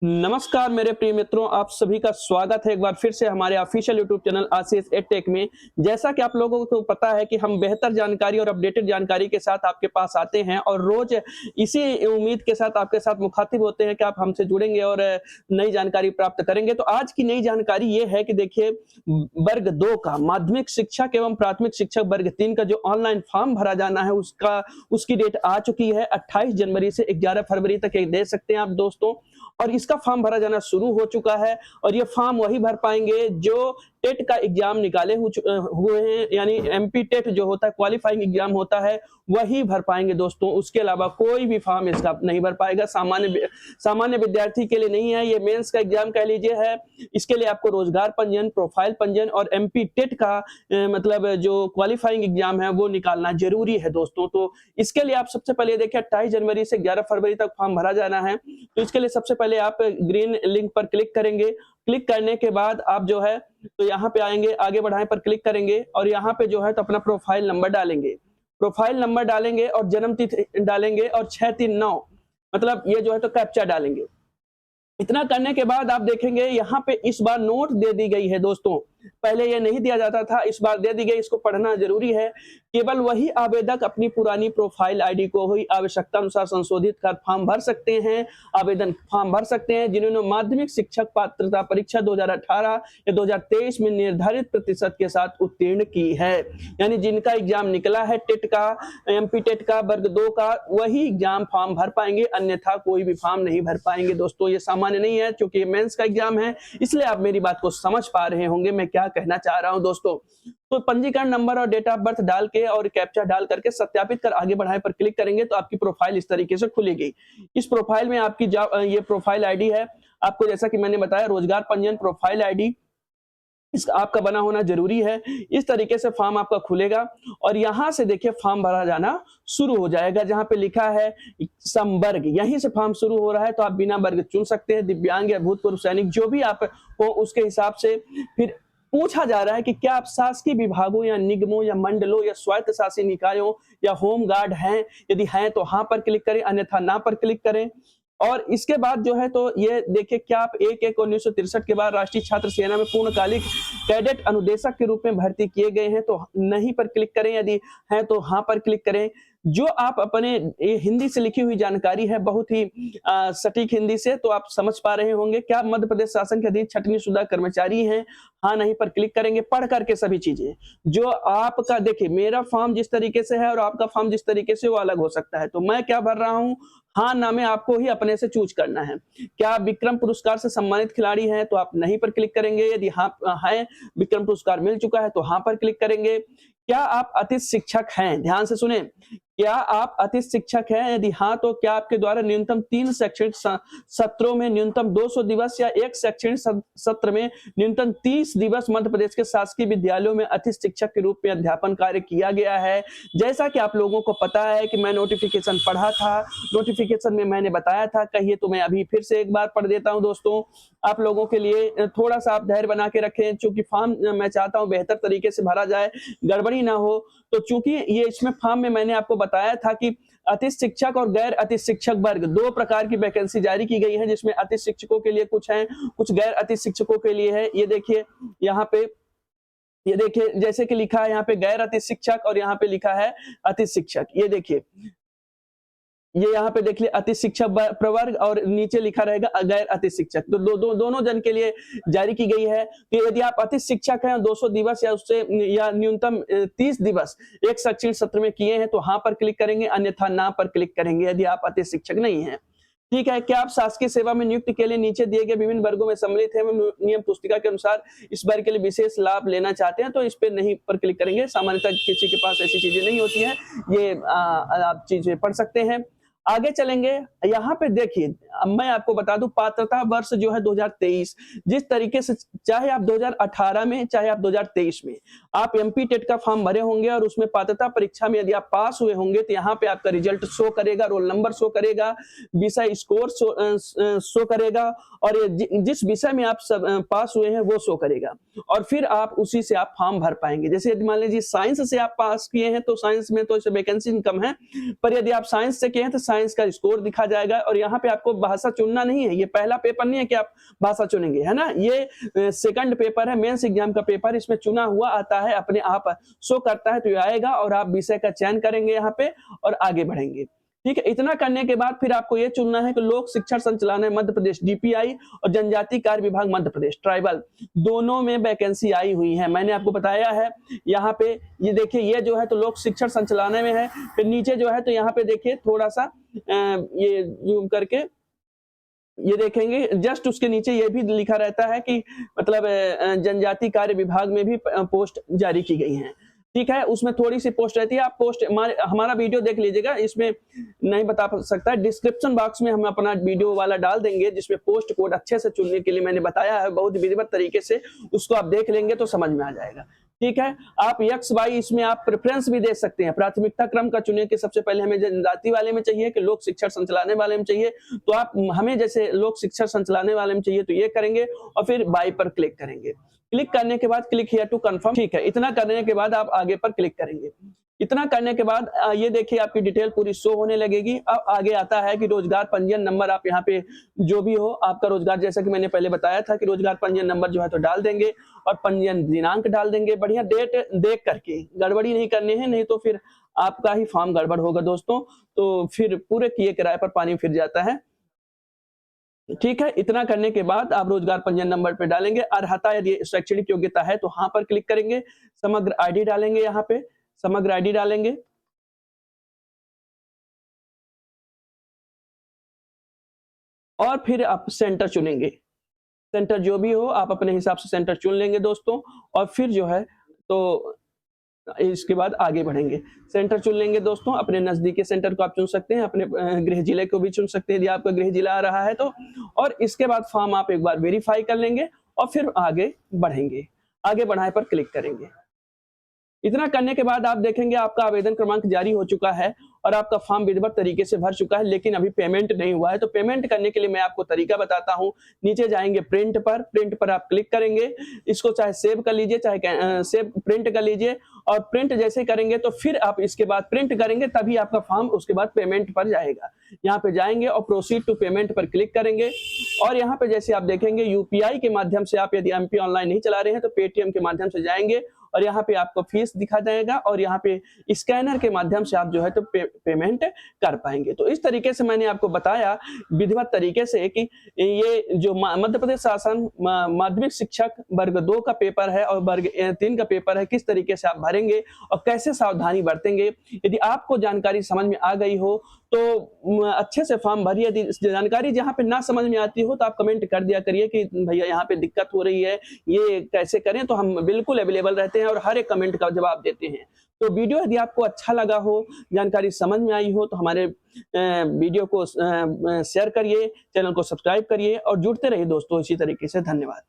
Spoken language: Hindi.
नमस्कार मेरे प्रिय मित्रों, आप सभी का स्वागत है एक बार फिर से हमारे ऑफिशियल यूट्यूब चैनल आशीष एडटेक में। जैसा कि आप लोगों को पता है कि हम बेहतर जानकारी और अपडेटेड जानकारी के साथ आपके पास आते हैं और रोज इसी उम्मीद के साथ आपके साथ मुखातिब होते हैं कि आप हमसे जुड़ेंगे और नई जानकारी प्राप्त करेंगे। तो आज की नई जानकारी ये है कि देखिए, वर्ग 2 का माध्यमिक शिक्षक एवं प्राथमिक शिक्षक वर्ग 3 का जो ऑनलाइन फॉर्म भरा जाना है उसकी डेट आ चुकी है। 28 जनवरी से 11 फरवरी तक ये दे सकते हैं आप दोस्तों, और इसका फॉर्म भरा जाना शुरू हो चुका है। और ये फॉर्म वही भर पाएंगे जो टेट का एग्जाम निकाले हुए हैं, यानी एमपी टेट जो होता है, क्वालिफाइंग एग्जाम होता है, वही भर पाएंगे दोस्तों। उसके अलावा कोई भी फॉर्म इसका नहीं भर पाएगा। सामान्य विद्यार्थी के लिए नहीं है, ये मेंस का एग्जाम कह लीजिए है। इसके लिए आपको रोजगार पंजीयन, प्रोफाइल पंजीयन और एमपी टेट का मतलब जो क्वालिफाइंग एग्जाम है वो निकालना जरूरी है दोस्तों। तो इसके लिए आप सबसे पहले देखिए, 28 जनवरी से 11 फरवरी तक फॉर्म भरा जाना है। तो इसके लिए सबसे पहले आप ग्रीन लिंक पर क्लिक करेंगे। क्लिक करने के बाद आप जो है तो यहाँ पे आएंगे, आगे बढ़ाएं पर क्लिक करेंगे और यहाँ पे जो है तो अपना प्रोफाइल नंबर डालेंगे। प्रोफाइल नंबर डालेंगे और जन्म तिथि डालेंगे और 639 मतलब ये जो है तो कैप्चा डालेंगे। इतना करने के बाद आप देखेंगे यहाँ पे इस बार नोट दे दी गई है दोस्तों। पहले ये नहीं दिया जाता था, इस बार दे दी गई। इसको पढ़ना जरूरी है। केवल वही आवेदक अपनी पुरानी प्रोफाइल आईडी को हुई आवश्यकता अनुसार संशोधित कर फॉर्म भर सकते हैं, आवेदन फॉर्म भर सकते हैं, जिन्होंने माध्यमिक शिक्षक पात्रता परीक्षा 2018 या 2023 में निर्धारित प्रतिशत के साथ उत्तीर्ण की है। यानी जिनका एग्जाम निकला है टेट का, एमपी टेट का, वर्ग 2 का, वही एग्जाम फॉर्म भर पाएंगे, अन्यथा कोई भी फॉर्म नहीं भर पाएंगे दोस्तों। ये सामान्य नहीं है क्योंकि ये मेंस का एग्जाम है, इसलिए आप मेरी बात को समझ पा रहे होंगे मैं क्या कहना चाह रहा हूं दोस्तों। तो पंजीकरण नंबर और डेट ऑफ बर्थ डाल के और कैप्चा डाल करके सत्यापित कर आगे बढ़ाएं पर क्लिक करेंगे तो आपकी प्रोफाइल इस तरीके से खुलेगी। इस प्रोफाइल में आपकी ये प्रोफाइल आईडी है। आपको जैसा कि मैंने बताया, रोजगार पंजीयन, प्रोफाइल आईडी इसका आपका बना होना जरूरी है। इस तरीके से फॉर्म आपका खुलेगा और यहां से देखिए फॉर्म भरा जाना शुरू हो जाएगा। जहां पे लिखा है संवर्ग, यहीं से फॉर्म शुरू हो रहा है। तो आप बिना वर्ग चुन सकते हैं, दिव्यांग या भूतपूर्व सैनिक जो भी आप हो उसके हिसाब से। फिर पूछा जा रहा है कि क्या आप शासकीय विभागों या निगमों या मंडलों या स्वायत्त शासी निकायों या होम गार्ड हैं। यदि हैं तो हाँ पर क्लिक करें, अन्यथा ना पर क्लिक करें। और इसके बाद जो है तो ये देखिए, क्या आप 1/1/1963 के बाद राष्ट्रीय छात्र सेना में पूर्णकालिक कैडेट अनुदेशक के रूप में भर्ती किए गए हैं, तो नहीं पर क्लिक करें, यदि हैं तो हाँ पर क्लिक करें। जो आप अपने ये हिंदी से लिखी हुई जानकारी है, बहुत ही सटीक हिंदी से, तो आप समझ पा रहे होंगे। क्या मध्य प्रदेश शासन के अधीन छटनी शुदा कर्मचारी हैं, हाँ नहीं पर क्लिक करेंगे। पढ़ करके सभी चीजें जो आपका, देखिए मेरा फॉर्म जिस तरीके से है और आपका फॉर्म जिस तरीके से वो अलग हो सकता है। तो मैं क्या भर रहा हूँ, हाँ ना में आपको ही अपने से चूज करना है। क्या आप विक्रम पुरस्कार से सम्मानित खिलाड़ी हैं तो आप नहीं पर क्लिक करेंगे, यदि हाँ है, विक्रम पुरस्कार मिल चुका है तो हाँ पर क्लिक करेंगे। क्या आप अतिथि शिक्षक हैं, ध्यान से सुने, क्या आप अतिथि शिक्षक हैं, यदि हाँ तो क्या आपके द्वारा न्यूनतम 3 शैक्षणिक सत्रों में न्यूनतम 200 दिवस या एक शैक्षणिक सत्र में न्यूनतम 30 दिवस मध्य प्रदेश के शासकीय विद्यालयों में अतिथि शिक्षक के रूप में अध्यापन कार्य किया गया है। जैसा कि आप लोगों को पता है कि मैं नोटिफिकेशन पढ़ा था, नोटिफिकेशन में मैंने बताया था, कहिए तो मैं अभी फिर से एक बार पढ़ देता हूं दोस्तों आप लोगों के लिए। थोड़ा सा आप धैर्य बना के रखें, क्योंकि फॉर्म मैं चाहता हूं बेहतर तरीके से भरा जाए, गड़बड़ी ना हो। तो चूंकि ये इसमें फॉर्म में मैंने आपको बताया था कि अतिथि शिक्षक और गैर अतिथि शिक्षक वर्ग 2 प्रकार की वैकेंसी जारी की गई है, जिसमें अतिथि शिक्षकों के लिए कुछ है, कुछ गैर अतिथि शिक्षकों के लिए है। ये देखिए यहाँ पे, ये देखिए जैसे कि लिखा है यहाँ पे गैर अतिथि शिक्षक और यहाँ पे लिखा है अतिथि शिक्षक। ये देखिए, ये यहाँ पे देख लिया अतिथि शिक्षक प्रवर्ग और नीचे लिखा रहेगा गैर अतिथि शिक्षक। तो दोनों जन के लिए जारी की गई है। तो यदि आप अतिथि शिक्षक हैं, 200 दिवस या उससे या न्यूनतम 30 दिवस एक शैक्षणिक सत्र में किए हैं तो हाँ पर क्लिक करेंगे, अन्यथा ना पर क्लिक करेंगे यदि आप अतिथि शिक्षक नहीं है। ठीक है। क्या आप शासकीय सेवा में नियुक्ति के लिए नीचे दिए गए विभिन्न वर्गों में सम्मिलित है, नियम पुस्तिका के अनुसार इस वर्ग के लिए विशेष लाभ लेना चाहते हैं, तो इस पे नहीं पर क्लिक करेंगे। सामान्यतः किसी के पास ऐसी चीजें नहीं होती है, ये आप चीजें पढ़ सकते हैं। आगे चलेंगे, यहाँ पे देखिए मैं आपको बता दूं, पात्रता वर्ष जो है 2023, जिस तरीके से चाहे आप 2018 में चाहे आप 2023 में आप एमपी टेट का फॉर्म भरे होंगे और उसमें पात्रता परीक्षा में यदि आप पास हुए होंगे तो यहाँ पे आपका रिजल्ट शो करेगा, रोल नंबर शो करेगा, विषय स्कोर शो करेगा और जिस विषय में आप पास हुए हैं वो शो करेगा और फिर आप उसी से आप फॉर्म भर पाएंगे। जैसे यदि मान लीजिए साइंस से आप पास किए हैं तो साइंस में तो वैकेंसी कम है, पर यदि आप साइंस से किए हैं तो साइंस का स्कोर दिखा जाएगा। और यहाँ पे आपको भाषा चुनना नहीं है, ये पहला पेपर नहीं है कि आप भाषा चुनेंगे, है ना, ये सेकंड पेपर है, मेंस एग्जाम का पेपर, इसमें चुना हुआ आता है, अपने आप शो करता है तो ये आएगा और आप विषय का चयन करेंगे यहाँ पे और आगे बढ़ेंगे। ठीक है, इतना करने के बाद फिर आपको ये चुनना है कि लोक शिक्षण संचालनालय मध्य प्रदेश डीपीआई और जनजाति कार्य विभाग मध्य प्रदेश ट्राइबल दोनों में वैकेंसी आई हुई है। मैंने आपको बताया है यहाँ पे, ये देखिए ये जो है तो लोक शिक्षण संचालनालय में है। फिर नीचे जो है तो यहाँ पे देखिए थोड़ा सा ये जूम करके ये देखेंगे, जस्ट उसके नीचे ये भी लिखा रहता है कि मतलब जनजाति कार्य विभाग में भी पोस्ट जारी की गई हैं। ठीक है, उसमें थोड़ी सी पोस्ट रहती है, आप पोस्ट हमारा वीडियो देख लीजिएगा, इसमें नहीं बता सकता है, डिस्क्रिप्शन बॉक्स में हम अपना वीडियो वाला डाल देंगे जिसमें पोस्ट कोड अच्छे से चुनने के लिए मैंने बताया है बहुत विधिवत तरीके से, उसको आप देख लेंगे तो समझ में आ जाएगा। ठीक है, आप एक्स वाई इसमें आप प्रेफरेंस भी दे सकते हैं, प्राथमिकता क्रम का चुने कि सबसे पहले हमें जनजाति वाले में चाहिए कि लोक शिक्षण संचालनालय वाले में चाहिए, तो आप हमें जैसे लोक शिक्षण संचालनालय वाले में चाहिए तो ये करेंगे और फिर बाई पर क्लिक करेंगे। क्लिक करने के बाद क्लिक हियर टू कंफर्म, ठीक है, इतना करने के बाद आप आगे पर क्लिक करेंगे। इतना करने के बाद ये देखिए आपकी डिटेल पूरी शो होने लगेगी। अब आगे आता है कि रोजगार पंजीयन नंबर, आप यहाँ पे जो भी हो आपका रोजगार, जैसा कि मैंने पहले बताया था कि रोजगार पंजीयन नंबर जो है तो डाल देंगे और पंजीयन दिनांक डाल देंगे, बढ़िया डेट देख करके, गड़बड़ी नहीं करनी है, नहीं तो फिर आपका ही फॉर्म गड़बड़ होगा दोस्तों, तो फिर पूरे किए किराए पर पानी फिर जाता है। ठीक है, इतना करने के बाद आप रोजगार पंजीयन नंबर पे डालेंगे, अर्हता यदि शैक्षणिक योग्यता है तो हाँ पर क्लिक करेंगे, समग्र आईडी डालेंगे, यहाँ पे समग्र आईडी डालेंगे और फिर आप सेंटर चुनेंगे। सेंटर जो भी हो आप अपने हिसाब से सेंटर चुन लेंगे दोस्तों, और फिर जो है तो इसके बाद आगे बढ़ेंगे। सेंटर चुन लेंगे दोस्तों, अपने नजदीकी सेंटर को आप चुन सकते हैं, अपने गृह जिले को भी चुन सकते हैं यदि आपका गृह जिला आ रहा है तो, और इसके बाद फॉर्म आप एक बार वेरीफाई कर लेंगे और फिर आगे बढ़ेंगे, आगे बढ़ाए पर क्लिक करेंगे। इतना करने के बाद आप देखेंगे आपका आवेदन क्रमांक जारी हो चुका है और आपका फॉर्म विधिवत तरीके से भर चुका है, लेकिन अभी पेमेंट नहीं हुआ है। तो पेमेंट करने के लिए मैं आपको तरीका बताता हूं, नीचे जाएंगे प्रिंट पर आप क्लिक करेंगे, इसको चाहे सेव कर लीजिए, चाहे सेव प्रिंट कर लीजिए, और प्रिंट जैसे करेंगे तो फिर आप इसके बाद प्रिंट करेंगे तभी आपका फॉर्म उसके बाद पेमेंट पर जाएगा। यहाँ पे जाएंगे और प्रोसीड टू पेमेंट पर क्लिक करेंगे और यहाँ पे जैसे आप देखेंगे यूपीआई के माध्यम से, आप यदि एमपी ऑनलाइन नहीं चला रहे हैं तो पेटीएम के माध्यम से जाएंगे और यहाँ पे आपको फीस दिखा जाएगा और यहाँ पे स्कैनर के माध्यम से आप जो है तो पेमेंट कर पाएंगे। तो इस तरीके से मैंने आपको बताया विधिवत तरीके से कि ये जो मध्य प्रदेश शासन माध्यमिक शिक्षक वर्ग 2 का पेपर है और वर्ग 3 का पेपर है, किस तरीके से आप भरेंगे और कैसे सावधानी बरतेंगे। यदि आपको जानकारी समझ में आ गई हो तो अच्छे से फॉर्म भरिए, यदि जानकारी जहाँ पे ना समझ में आती हो तो आप कमेंट कर दिया करिए कि भैया यहाँ पे दिक्कत हो रही है, ये कैसे करें, तो हम बिल्कुल अवेलेबल रहते हैं और हर एक कमेंट का जवाब देते हैं। तो वीडियो यदि आपको अच्छा लगा हो, जानकारी समझ में आई हो तो हमारे वीडियो को शेयर करिए, चैनल को सब्सक्राइब करिए और जुड़ते रहिए दोस्तों इसी तरीके से। धन्यवाद।